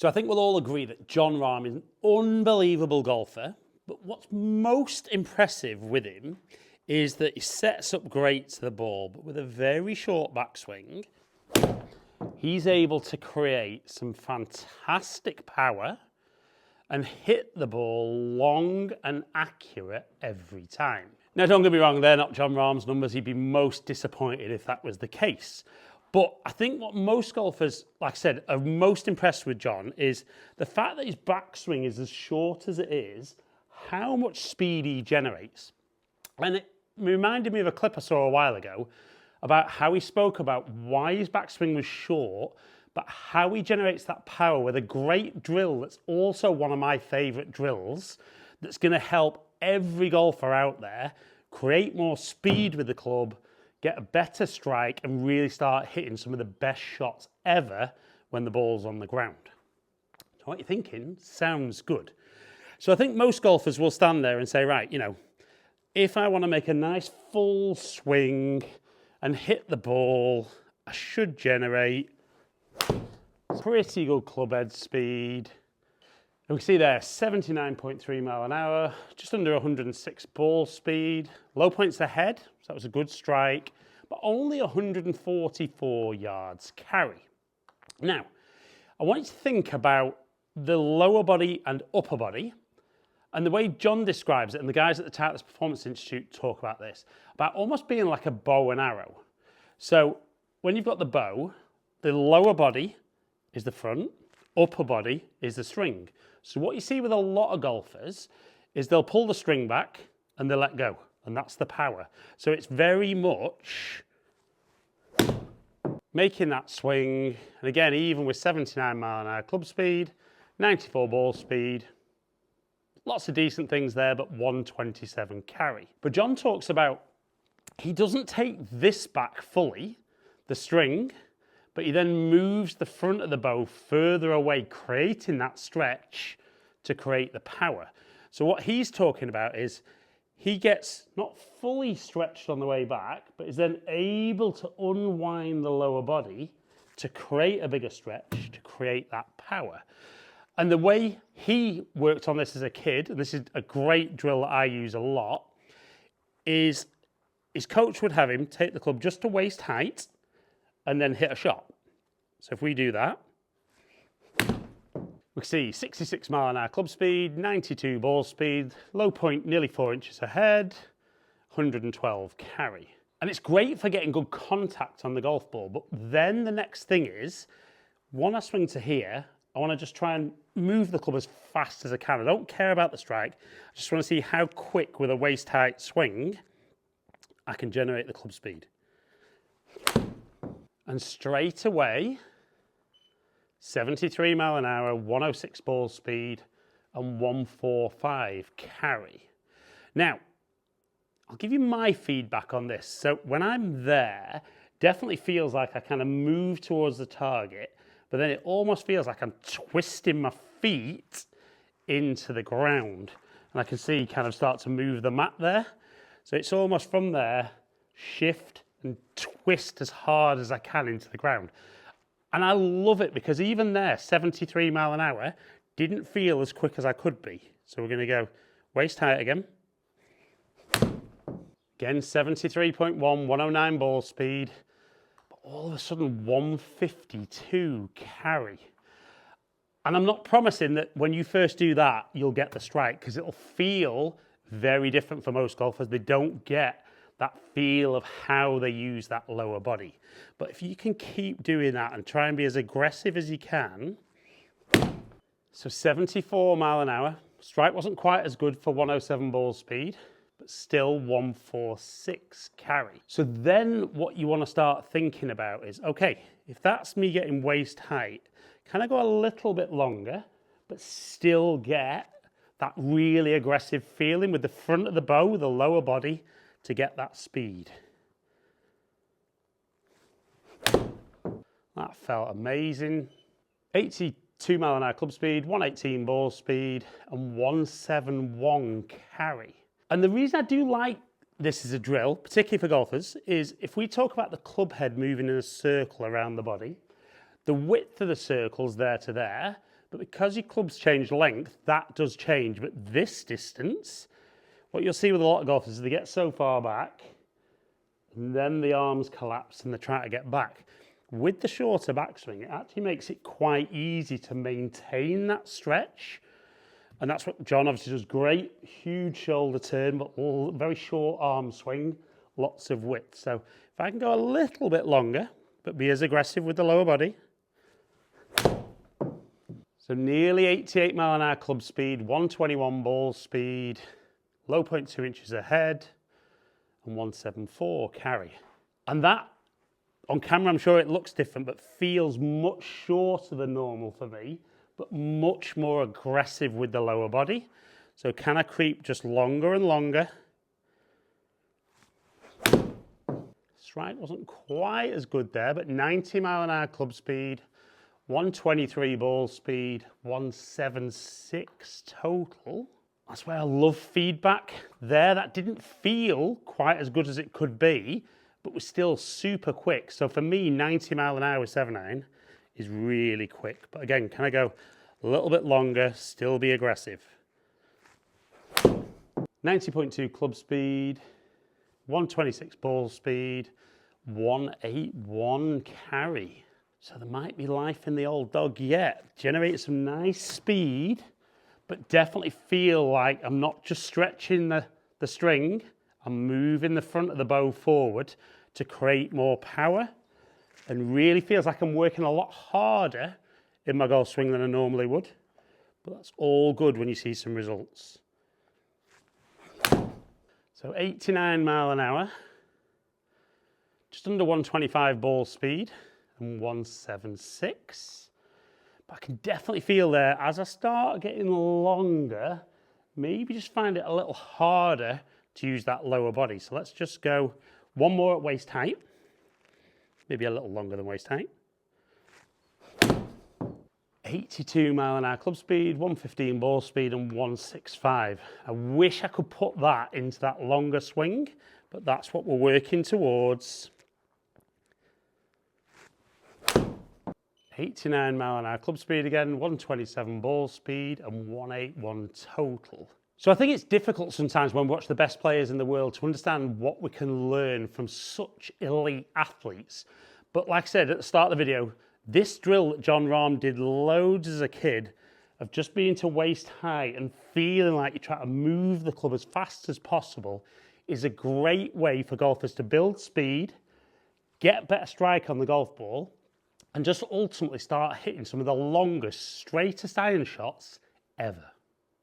So I think we'll all agree that Jon Rahm is an unbelievable golfer, but what's most impressive with him is that he sets up great to the ball, but with a very short backswing, he's able to create some fantastic power and hit the ball long and accurate every time. Now, don't get me wrong, they're not Jon Rahm's numbers. He'd be most disappointed if that was the case. But I think what most golfers, like I said, are most impressed with Jon is the fact that his backswing is as short as it is, how much speed he generates. And it reminded me of a clip I saw a while ago about how he spoke about why his backswing was short, but how he generates that power with a great drill that's also one of my favourite drills that's going to help every golfer out there create more speed with the club, get a better strike, and really start hitting some of the best shots ever when the ball's on the ground. So what you're thinking sounds good. So I think most golfers will stand there and say, right, you know, if I want to make a nice full swing and hit the ball, I should generate pretty good club head speed. And we see there 79.3 mile an hour, just under 106 ball speed, low points ahead, so that was a good strike, but only 144 yards carry. Now, I want you to think about the lower body and upper body, and the way Jon describes it, and the guys at the Titleist Performance Institute talk about this, about almost being like a bow and arrow. So when you've got the bow, the lower body is the front, upper body is the string. So what you see with a lot of golfers is they'll pull the string back and they let go, and that's the power. So it's very much making that swing, and again, even with 79 mile an hour club speed, 94 ball speed, lots of decent things there, but 127 carry. But Jon talks about he doesn't take this back fully, the string, but he then moves the front of the bow further away, creating that stretch to create the power. So what he's talking about is he gets not fully stretched on the way back, but is then able to unwind the lower body to create a bigger stretch, to create that power. And the way he worked on this as a kid, and this is a great drill that I use a lot, is his coach would have him take the club just to waist height and then hit a shot. So if we do that, we see 66 mile an hour club speed, 92 ball speed, low point nearly 4 inches ahead, 112 carry. And it's great for getting good contact on the golf ball, but then the next thing is, when I swing to here, I want to just try and move the club as fast as I can. I don't care about the strike. I just want to see how quick with a waist height swing I can generate the club speed. And straight away, 73 mile an hour, 106 ball speed, and 145 carry. Now, I'll give you my feedback on this. So when I'm there, definitely feels like I kind of move towards the target, but then it almost feels like I'm twisting my feet into the ground. And I can see kind of start to move the mat there. So it's almost from there, shift and twist as hard as I can into the ground. And I love it because even there, 73 mile an hour didn't feel as quick as I could be. So we're going to go waist height again. Again, 73.1, 109 ball speed. But all of a sudden, 152 carry. And I'm not promising that when you first do that, you'll get the strike, because it'll feel very different for most golfers. They don't get that feel of how they use that lower body. But if you can keep doing that and try and be as aggressive as you can. So 74 mile an hour. Strike wasn't quite as good for 107 ball speed, but still 146 carry. So then what you want to start thinking about is, okay, if that's me getting waist height, can I go a little bit longer, but still get that really aggressive feeling with the front of the bow, the lower body, to get that speed? That felt amazing. 82 mile an hour club speed, 118 ball speed, and 171 carry. And the reason I do like this as a drill, particularly for golfers, is if we talk about the club head moving in a circle around the body, The width of the circle's there to there, but because your clubs change length, that does change. But this distance, what you'll see with a lot of golfers is they get so far back, and then the arms collapse and they try to get back. With the shorter backswing, it actually makes it quite easy to maintain that stretch. And that's what Jon obviously does great. Huge shoulder turn, but very short arm swing, lots of width. So if I can go a little bit longer, but be as aggressive with the lower body. So nearly 88 mile an hour club speed, 121 ball speed, low point 2 inches ahead, and 174 carry. And that, on camera, I'm sure it looks different, but feels much shorter than normal for me, but much more aggressive with the lower body. So can I creep just longer and longer? Strike wasn't quite as good there, but 90 mile an hour club speed, 123 ball speed, 176 total. That's where I love feedback there. That didn't feel quite as good as it could be, but was still super quick. So for me, 90 mile an hour with 7-iron is really quick. But again, can I go a little bit longer, still be aggressive? 90.2 club speed, 126 ball speed, 181 carry. So there might be life in the old dog yet. Generate some nice speed, but definitely feel like I'm not just stretching the string, I'm moving the front of the bow forward to create more power, and really feels like I'm working a lot harder in my golf swing than I normally would. But that's all good when you see some results. So 89 mile an hour, just under 125 ball speed, and 176. But I can definitely feel there as I start getting longer, maybe just find it a little harder to use that lower body. So let's just go one more at waist height, maybe a little longer than waist height. 82 mile an hour club speed, 115 ball speed, and 165. I wish I could put that into that longer swing, but that's what we're working towards. 89 mile an hour club speed again, 127 ball speed, and 181 total. So I think it's difficult sometimes when we watch the best players in the world to understand what we can learn from such elite athletes. But like I said at the start of the video, this drill that Jon Rahm did loads as a kid of just being to waist high and feeling like you try to move the club as fast as possible is a great way for golfers to build speed, get better strike on the golf ball, and just ultimately start hitting some of the longest, straightest iron shots ever.